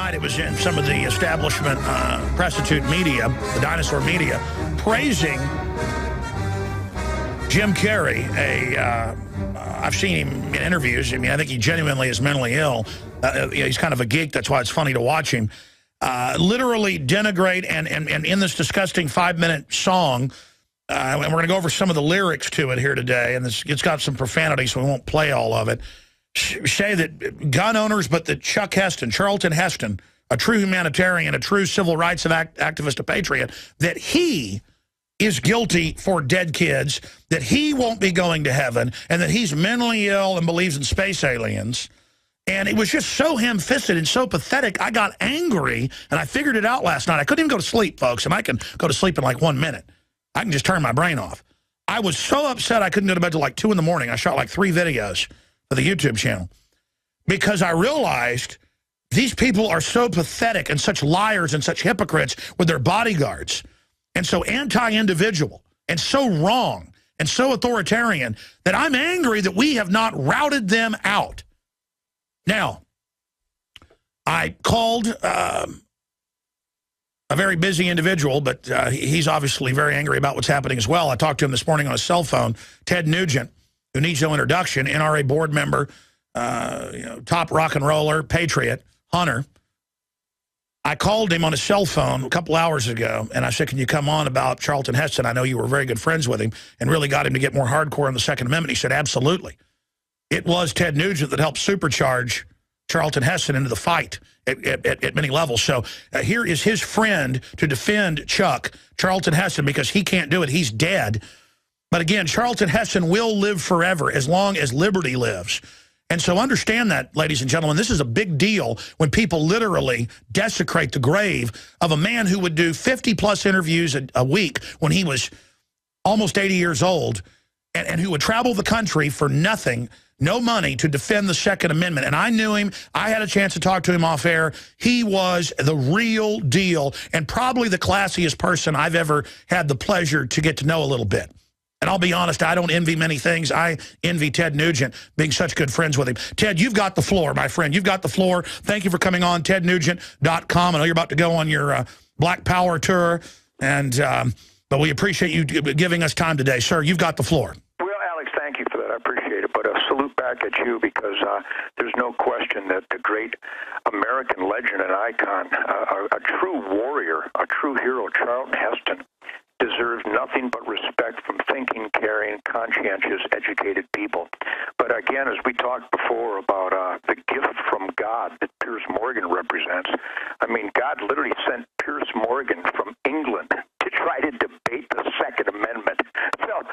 night it was in some of the establishment prostitute media, the dinosaur media, praising Jim Carrey. I've seen him in interviews. I mean, I think he genuinely is mentally ill. He's kind of a geek. That's why it's funny to watch him. Literally denigrate and in this disgusting 5-minute song, and we're going to go over some of the lyrics to it here today, and it's got some profanity, so we won't play all of it. Say that gun owners, but that Chuck Heston, Charlton Heston, a true humanitarian, a true civil rights activist, a patriot, that he is guilty for dead kids, that he won't be going to heaven, and that he's mentally ill and believes in space aliens. And it was just so ham-fisted and so pathetic, I got angry, and I figured it out last night. I couldn't even go to sleep, folks, and I can go to sleep in like 1 minute. I can just turn my brain off. I was so upset I couldn't go to bed till like 2 in the morning. I shot like 3 videos for the YouTube channel because I realized these people are so pathetic and such liars and such hypocrites with their bodyguards and so anti-individual and so wrong and so authoritarian that I'm angry that we have not routed them out. Now, I called a very busy individual, but he's obviously very angry about what's happening as well. I talked to him this morning on his cell phone, Ted Nugent, who needs no introduction, NRA board member, top rock and roller, patriot, hunter. I called him on his cell phone a couple hours ago, and I said, can you come on about Charlton Heston? I know you were very good friends with him and really got him to get more hardcore on the Second Amendment. He said, absolutely. It was Ted Nugent that helped supercharge Charlton Heston into the fight at many levels. So here is his friend to defend Chuck, Charlton Heston, because he can't do it. He's dead. But again, Charlton Heston will live forever as long as liberty lives. And so understand that, ladies and gentlemen, this is a big deal when people literally desecrate the grave of a man who would do 50-plus interviews a week when he was almost 80 years old and who would travel the country for nothing, no money, to defend the Second Amendment. And I knew him. I had a chance to talk to him off air. He was the real deal and probably the classiest person I've ever had the pleasure to get to know a little bit. And I'll be honest, I don't envy many things. I envy Ted Nugent, being such good friends with him. Ted, you've got the floor, my friend. You've got the floor. Thank you for coming on, tednugent.com. I know you're about to go on your Black Power tour, and but we appreciate you giving us time today. Sir, you've got the floor. Well, Alex, thank you for that. I appreciate it. But a salute back at you because there's no question that the great American legend and icon, a true warrior, a true hero, Charlton Heston, deserves nothing but respect from thinking, caring, conscientious, educated people. But again, as we talked before about the gift from God that Piers Morgan represents, I mean, God literally sent Piers Morgan from England to try to debate the Second Amendment. So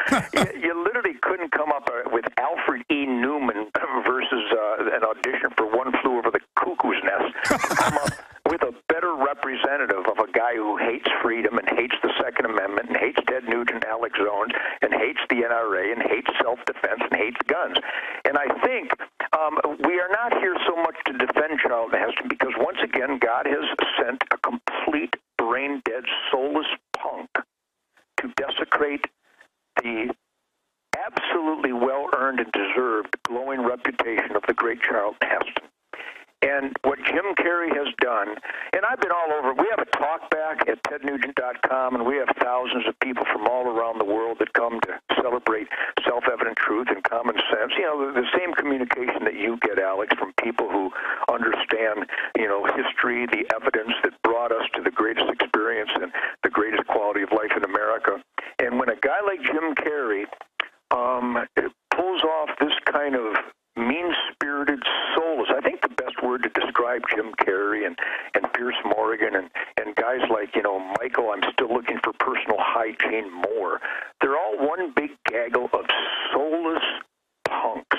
you literally couldn't come up with Alfred E. Newman versus an audition for One Flew Over the Cuckoo's Nest to come up with a better representative of a guy who hates freedom and hates the Second Amendment and hates Ted Nugent and Alex Jones and hates the NRA and hates self-defense and hates guns. And I think we are not here so much to defend Charlton Heston because, once again, God has sent a complete brain-dead, soulless punk to desecrate the absolutely well-earned and deserved glowing reputation of the great Charlton Heston. And what Jim Carrey has done, and I've been all over, we have a talk back at tednugent.com, and we have thousands of people from all around the world that come to celebrate self-evident truth and common sense. You know, the same communication that you get, Alex, from people who understand, you know, history, the evidence that brought us to the greatest experience and the greatest quality of life in America. And when a guy like Jim Carrey pulls off this kind of mean-spirited, soulless, I think the best word to describe Jim Carrey and Piers Morgan and guys like, you know, Michael, I'm still looking for personal hygiene more. They're all one big gaggle of soulless punks.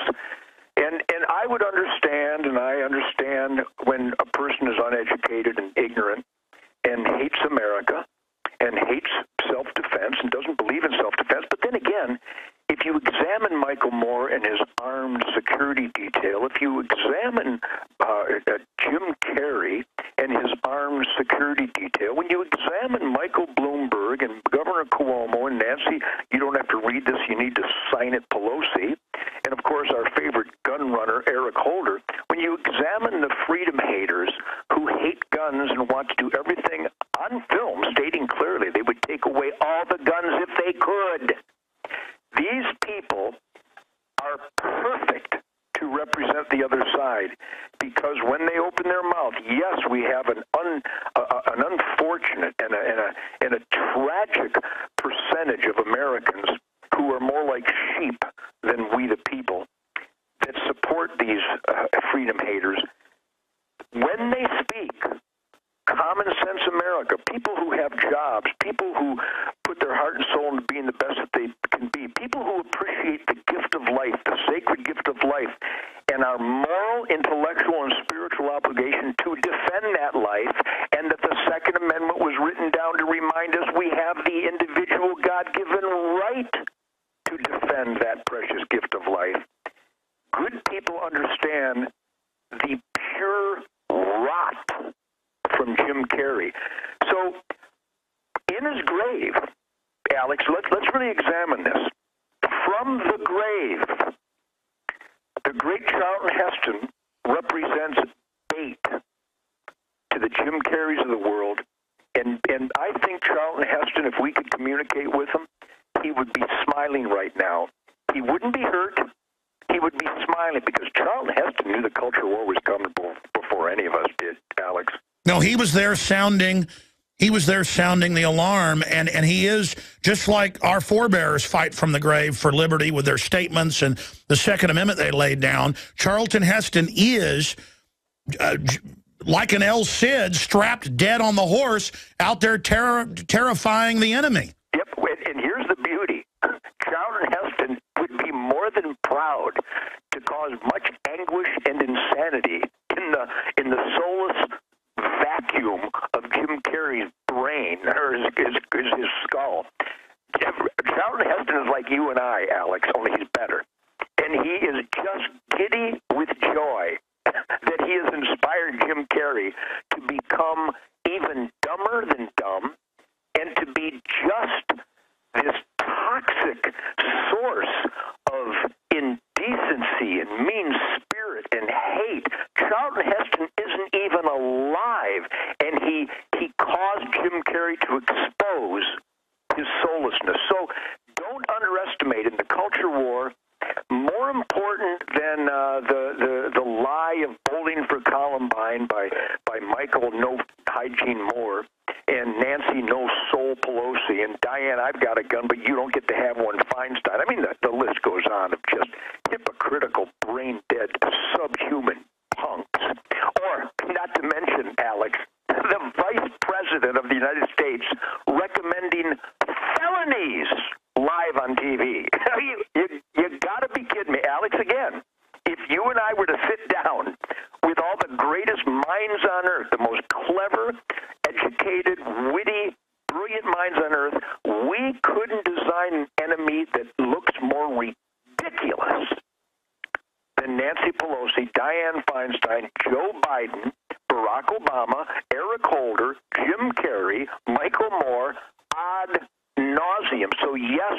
And I would understand, and I understand when a person is uneducated and ignorant and hates America and hates self-defense and doesn't believe in self-defense. But then again, if you examine Michael Moore and his armed security detail, if you examine Jim Carrey and his armed security detail, when you examine Michael Bloomberg and Governor Cuomo and Nancy, you don't have to read this, you need to sign it, Pelosi, and of course our favorite gun runner, Eric Holder, when you examine the freedom haters who hate guns and want to do everything on film, stating clearly they would take away all the guns if they could. These people are perfect to represent the other side, because when they open their mouth, yes, we have an unfortunate and a tragic percentage of Americans who are more like sheep than we the people that support these freedom haters. When they speak, common sense America, people who have jobs, people who put their heart and soul into being the best that they can be, people who appreciate the gift of life, the sacred gift of life, and our moral, intellectual, and spiritual obligation to defend that life, and that the Second Amendment was written down to remind us we have the individual God-given right to defend that precious gift of life. Good people understand the pure rot from Jim Carrey. So, in his grave, Alex, let's really examine this. From the grave, the great Charlton Heston represents bait to the Jim Carreys of the world, and I think Charlton Heston, if we could communicate with him, he would be smiling right now. He wouldn't be hurt. He would be smiling, because Charlton Heston knew the culture war was coming before any of us did, Alex. No, he was there sounding the alarm, and he is, just like our forebears fight from the grave for liberty with their statements and the Second Amendment they laid down. Charlton Heston is, like an El Cid, strapped dead on the horse, out there terrifying the enemy. Yep, and here's the beauty. Charlton Heston would be more than proud to cause much anguish and insanity in the soulless vacuum of Jim Carrey's brain, or his skull. Charlton Heston is like you and I, Alex, only he's better. And he is just giddy with joy that he has inspired Jim Carrey to become even dumber than dumb, and to be just this toxic source of indecency and mean spirit and hate. Charlton Heston isn't even alive, and he caused Jim Carrey to expose his soullessness. So don't underestimate, in the culture war, more important than the lie of Bowling for Columbine by Michael No Hygiene Moore and Nancy No Soul Pelosi and Diane I've got a gun but you don't get to have one Feinstein. I mean, the list goes on of just hypocritical, brain-dead, subhuman punks. Or, not to mention, Alex, the Vice President of the United States recommending felonies live on TV. You got to be kidding me, Alex. Again, if you and I were to sit down with all the greatest minds on earth, the most clever, educated, witty, brilliant minds on earth, we couldn't design an enemy that looks more ridiculous than Nancy Pelosi, Dianne Feinstein, Joe Biden, Barack Obama, Eric Holder, Jim Carrey, Michael Moore, ad nauseum. So yes,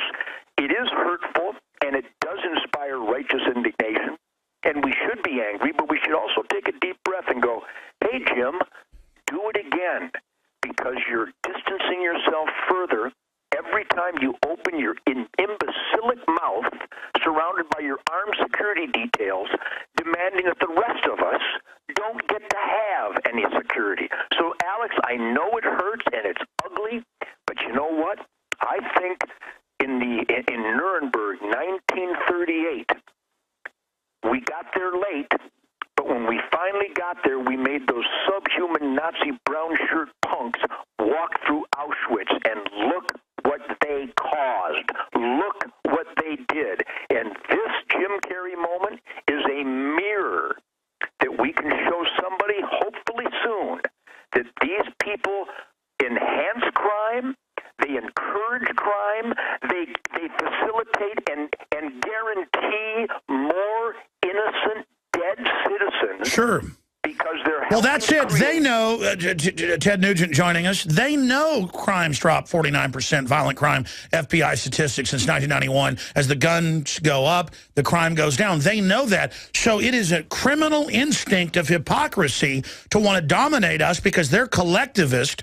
it is hurtful, and it does inspire righteous indignation, and we should be angry, but we should also take a deep breath and go, hey, Jim, do it again, because you're distancing yourself further every time you open your imbecilic mouth, surrounded by your armed security details, demanding that the rest of us don't get to have any security. So, Alex, I know it hurts and it's ugly, but you know what? I think in Nuremberg, 1938, we got there late, but when we finally got there, we made those subhuman Nazi brown shirt punks walk through Auschwitz, and look what they caused. Look what they did. And this Jim Carrey moment is a mirror that we can show somebody, hopefully soon, that these people enhance crime, they encourage crime, they facilitate and guarantee more innocent dead citizens. Sure. Because they're Well, that's it. They know, Ted Nugent joining us, they know crimes drop 49%, violent crime, FBI statistics since 1991. As the guns go up, the crime goes down. They know that. So it is a criminal instinct of hypocrisy to want to dominate us because they're collectivist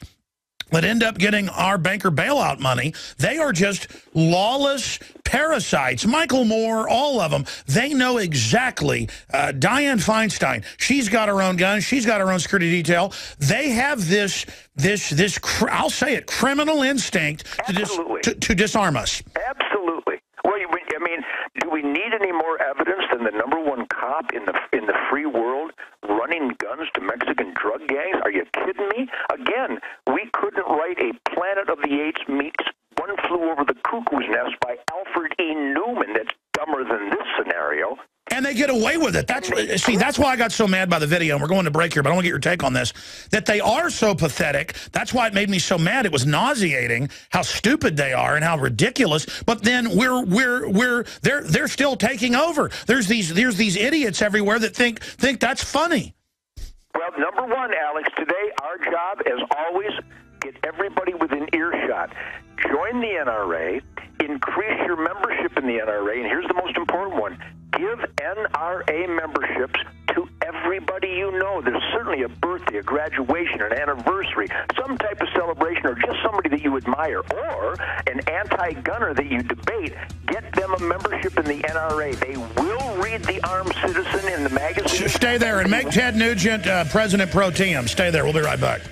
that end up getting our banker bailout money. They are just lawless parasites. Michael Moore, all of them, they know exactly. Dianne Feinstein, she's got her own gun. She's got her own security detail. They have this I'll say it, criminal instinct to disarm us. Absolutely. Well, I mean, do we need any more evidence than the #1 cop in the free world running guns to Mexican drug gangs? Are you kidding me? Again, we couldn't write a Planet of the Apes meets One Flew Over the Cuckoo's Nest by Alfred E. Newman that's dumber than this scenario. And they get away with it. That's why I got so mad by the video, and we're going to break here, but I want to get your take on this, that they are so pathetic. That's why it made me so mad. It was nauseating how stupid they are and how ridiculous. But then they're still taking over. There's these idiots everywhere that think that's funny. Well, #1, Alex, today our job, as always, get everybody within earshot. Join the NRA, increase your membership in the NRA, and here's the most important one. Give NRA memberships to everybody you know. There's certainly a birthday, a graduation, an anniversary, some type of celebration, or just somebody that you admire, or an anti-gunner that you debate. Get them a membership in the NRA. They will read The Armed Citizen in the magazine. Stay there and make Ted Nugent President Pro Tem. Stay there. We'll be right back.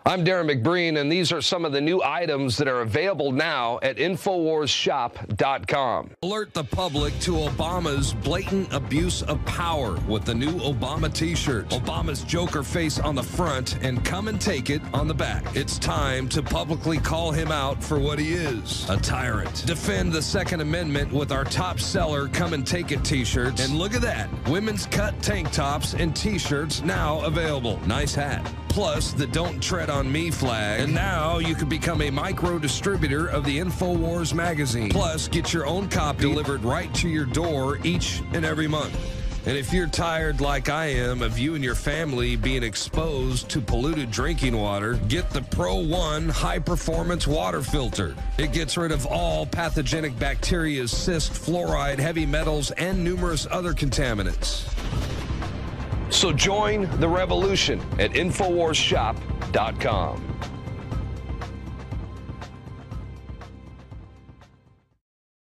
I'm Darren McBreen, and these are some of the new items that are available now at InfoWarsShop.com. Alert the public to Obama's blatant abuse of power with the new Obama t-shirt. Obama's Joker face on the front and come and take it on the back. It's time to publicly call him out for what he is, a tyrant. Defend the Second Amendment with our top seller Come and Take It t-shirts. And look at that, women's cut tank tops and t-shirts now available. Nice hat. Plus the Don't Tread on Me flag. And now you can become a micro distributor of the InfoWars magazine. Plus, get your own copy delivered right to your door each and every month. And if you're tired like I am of you and your family being exposed to polluted drinking water, get the Pro One high performance water filter. It gets rid of all pathogenic bacteria, cyst, fluoride, heavy metals, and numerous other contaminants. So join the revolution at InfoWarsShop.com.